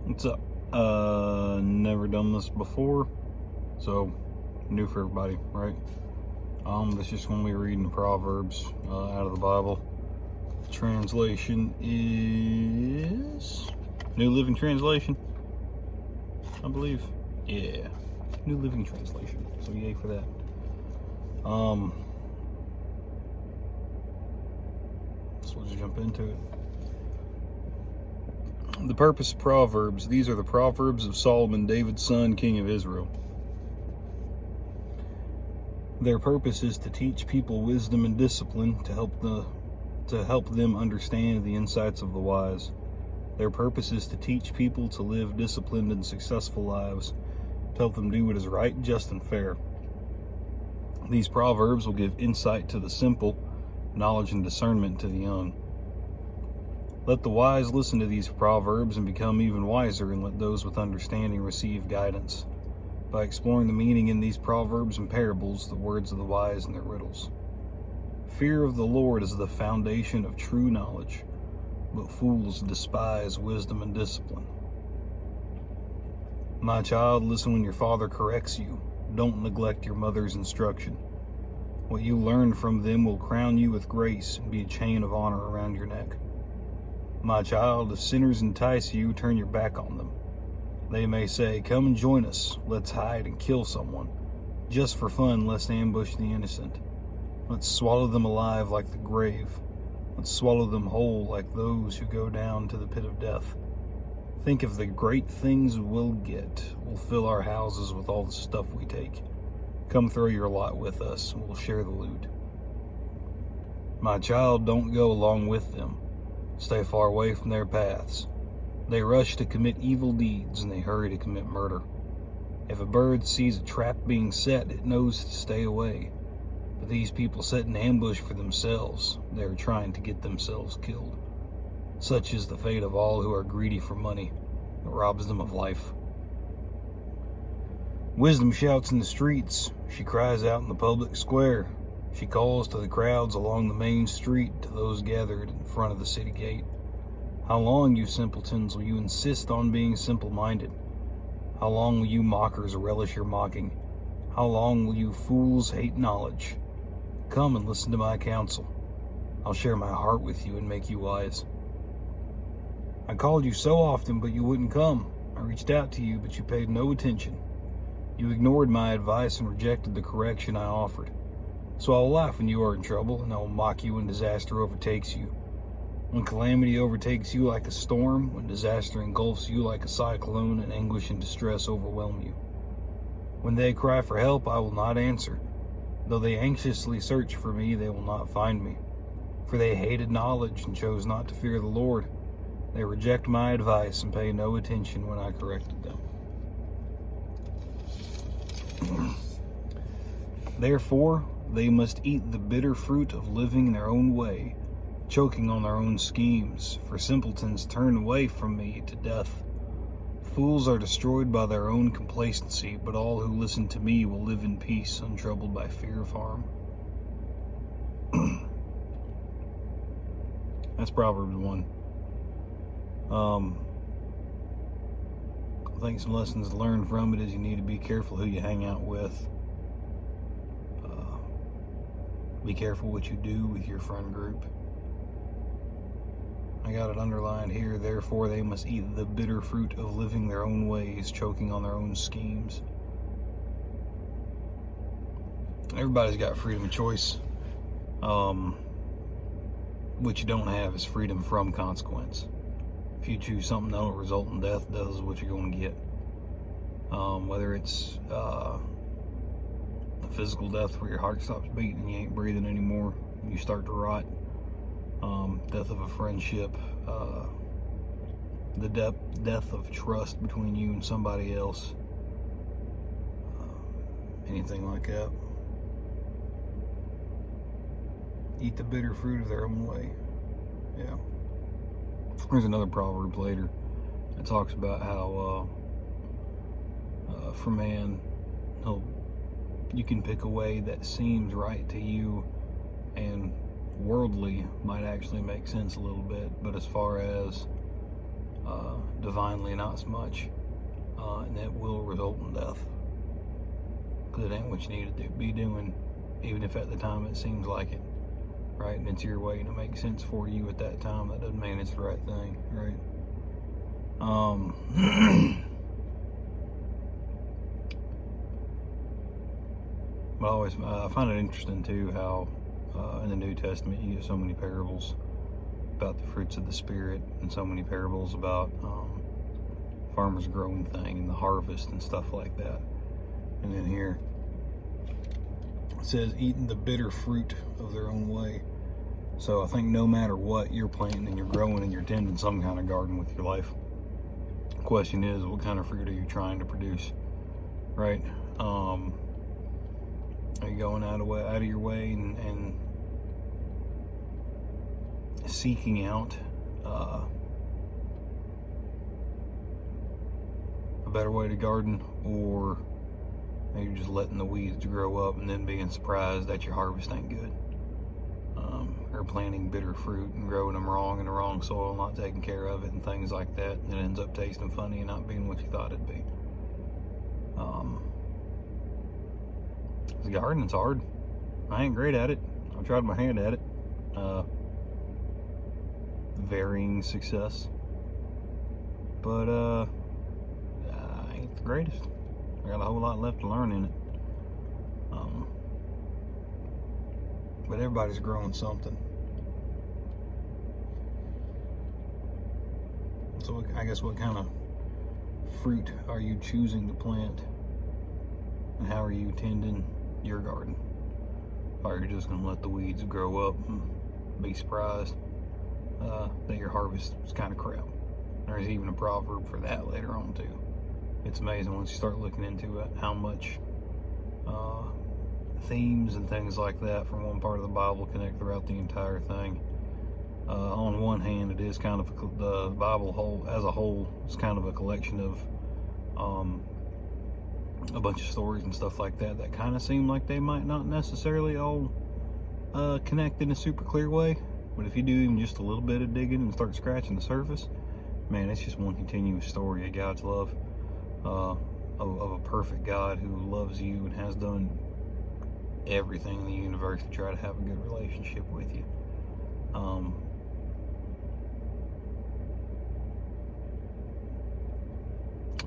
What's up? Never done this before, so new for everybody, right? This is going to be reading Proverbs out of the Bible. Translation is New Living Translation, I believe. Yeah, New Living Translation. So yay for that. So let's jump into it. The purpose of Proverbs. These are the Proverbs of Solomon, David's son, king of Israel. Their purpose is to teach people wisdom and discipline, to help them understand the insights of the wise. Their purpose is to teach people to live disciplined and successful lives, to help them do what is right, just, and fair. These Proverbs will give insight to the simple, knowledge and discernment to the young. Let the wise listen to these Proverbs and become even wiser, and let those with understanding receive guidance. By exploring the meaning in these proverbs and parables, the words of the wise and their riddles. Fear of the Lord is the foundation of true knowledge, but fools despise wisdom and discipline. My child, listen when your father corrects you. Don't neglect your mother's instruction. What you learn from them will crown you with grace and be a chain of honor around your neck. My child, if sinners entice you, turn your back on them. They may say, "Come and join us. Let's hide and kill someone. Just for fun, let's ambush the innocent. Let's swallow them alive like the grave. Let's swallow them whole like those who go down to the pit of death. Think of the great things we'll get. We'll fill our houses with all the stuff we take. Come throw your lot with us, and we'll share the loot." My child, don't go along with them. Stay far away from their paths. They rush to commit evil deeds, and they hurry to commit murder. If a bird sees a trap being set, it knows to stay away. But these people set an ambush for themselves. They are trying to get themselves killed. Such is the fate of all who are greedy for money. It robs them of life. Wisdom shouts in the streets. She cries out in the public square. She calls to the crowds along the main street, to those gathered in front of the city gate. How long, you simpletons, will you insist on being simple-minded? How long will you mockers relish your mocking? How long will you fools hate knowledge? Come and listen to my counsel. I'll share my heart with you and make you wise. I called you so often, but you wouldn't come. I reached out to you, but you paid no attention. You ignored my advice and rejected the correction I offered. So I will laugh when you are in trouble, and I will mock you when disaster overtakes you. When calamity overtakes you like a storm, when disaster engulfs you like a cyclone, and anguish and distress overwhelm you. When they cry for help, I will not answer. Though they anxiously search for me, they will not find me. For they hated knowledge and chose not to fear the Lord. They reject my advice and pay no attention when I corrected them. Therefore, they must eat the bitter fruit of living their own way, choking on their own schemes, for simpletons turn away from me to death. Fools are destroyed by their own complacency, but all who listen to me will live in peace, untroubled by fear of harm. That's Proverbs 1. I think some lessons to learn from it is you need to be careful who you hang out with. Be careful what you do with your friend group. I got it underlined here. Therefore, they must eat the bitter fruit of living their own ways, choking on their own schemes. Everybody's got freedom of choice. What you don't have is freedom from consequence. If you choose something that will result in death, death is what you're going to get. Whether it's a physical death where your heart stops beating and you ain't breathing anymore, and you start to rot. Death of a friendship, the death of trust between you and somebody else, anything like that. Eat the bitter fruit of their own way. Yeah. There's another proverb later that talks about how for man, you can pick a way that seems right to you and worldly might actually make sense a little bit, but as far as divinely, not so much, and it will result in death. Because it ain't what you need to be doing, even if at the time it seems like it, right? And it's your way and it makes sense for you at that time. That doesn't mean it's the right thing, right? But I find it interesting too how in the New Testament you get so many parables about the fruits of the Spirit, and so many parables about farmers growing thing and the harvest and stuff like that. And then here it says eating the bitter fruit of their own way. So I think no matter what you're planting and you're growing and you're tending some kind of garden with your life, the question is, what kind of fruit are you trying to produce, right? Are you going out of your way and seeking out a better way to garden, or are you just letting the weeds grow up and then being surprised that your harvest ain't good? Or planting bitter fruit and growing them wrong in the wrong soil, not taking care of it and things like that, and it ends up tasting funny and not being what you thought it'd be. The gardening's hard. I ain't great at it. I've tried my hand at it. Varying success. But I ain't the greatest. I got a whole lot left to learn in it. But everybody's growing something. So I guess what kind of fruit are you choosing to plant? And how are you tending your garden? Or are you just going to let the weeds grow up and be surprised that your harvest is kind of crap? There's even a proverb for that later on too. It's amazing once you start looking into it how much themes and things like that from one part of the Bible connect throughout the entire thing. On one hand, it is kind of the Bible as a whole is kind of a collection of a bunch of stories and stuff like that kind of seem like they might not necessarily all connect in a super clear way. But if you do even just a little bit of digging and start scratching the surface, man, it's just one continuous story of God's love, of a perfect God who loves you and has done everything in the universe to try to have a good relationship with you.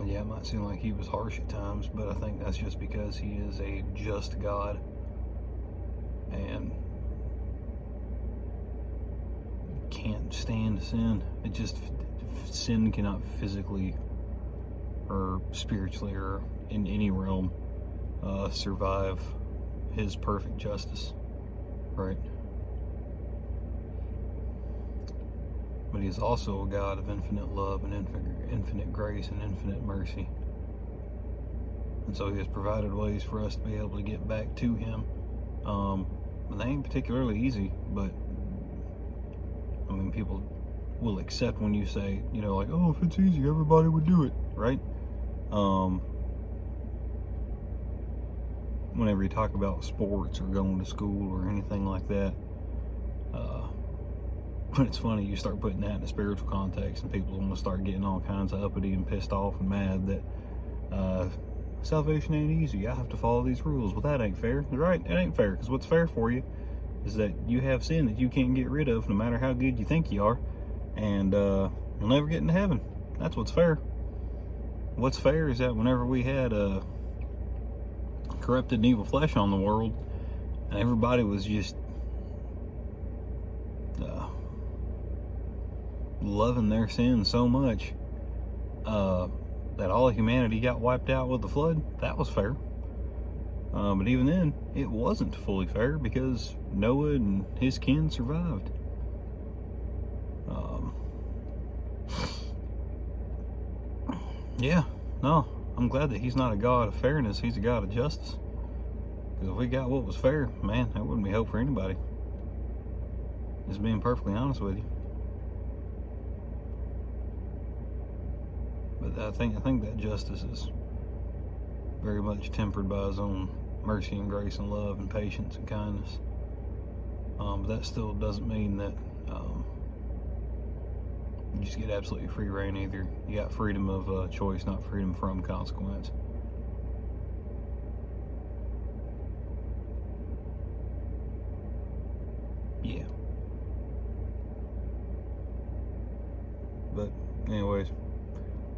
Yeah, it might seem like he was harsh at times, but I think that's just because he is a just God, and can't stand sin. Sin cannot physically or spiritually or in any realm survive his perfect justice, right? But he is also a God of infinite love and infinite grace and infinite mercy. And so he has provided ways for us to be able to get back to him. They ain't particularly easy, but I mean, people will accept when you say, like, oh, if it's easy, everybody would do it, right? Whenever you talk about sports or going to school or anything like that, but it's funny, you start putting that in a spiritual context and people want to start getting all kinds of uppity and pissed off and mad that salvation ain't easy, I have to follow these rules. Well, that ain't fair. You're right, it ain't fair, because what's fair for you is that you have sin that you can't get rid of no matter how good you think you are, and you'll never get into heaven. That's what's fair. What's fair is that whenever we had corrupted and evil flesh on the world, and everybody was just loving their sin so much that all of humanity got wiped out with the flood, that was fair. But even then, it wasn't fully fair because Noah and his kin survived. Yeah, no, I'm glad that he's not a God of fairness, he's a God of justice. Because if we got what was fair, man, that wouldn't be hope for anybody. Just being perfectly honest with you. But I think that justice is very much tempered by his own mercy and grace and love and patience and kindness. But that still doesn't mean that You just get absolutely free reign. Either you got freedom of choice, not freedom from consequence. Yeah. But anyways,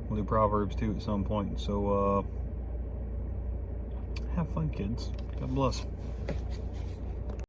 we'll do Proverbs 2 at some point. So have fun, kids. God bless.